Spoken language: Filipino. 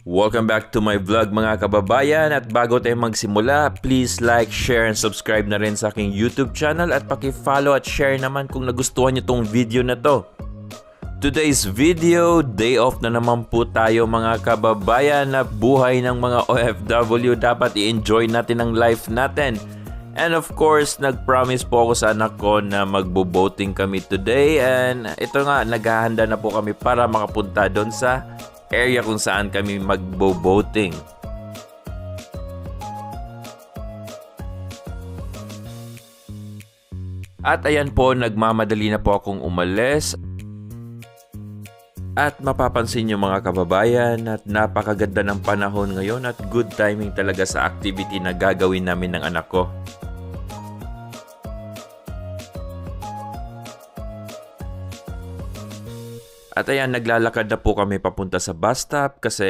Welcome back to my vlog mga kababayan, at bago tayo magsimula, please like, share, and subscribe na rin sa aking YouTube channel at paki-follow at share naman kung nagustuhan nyo tong video na to. Today's video, day off na naman po tayo mga kababayan, na buhay ng mga OFW, dapat i-enjoy natin ang life natin. And of course, nag-promise po ako sa anak ko na magbo-boating kami today, and ito nga, naghahanda na po kami para makapunta doon sa area kung saan kami magbo-boating. At ayan po, nagmamadali na po akong umalis. At mapapansin nyo mga kababayan at napakaganda ng panahon ngayon at good timing talaga sa activity na gagawin namin ng anak ko. At ayan, naglalakad na po kami papunta sa bus stop kasi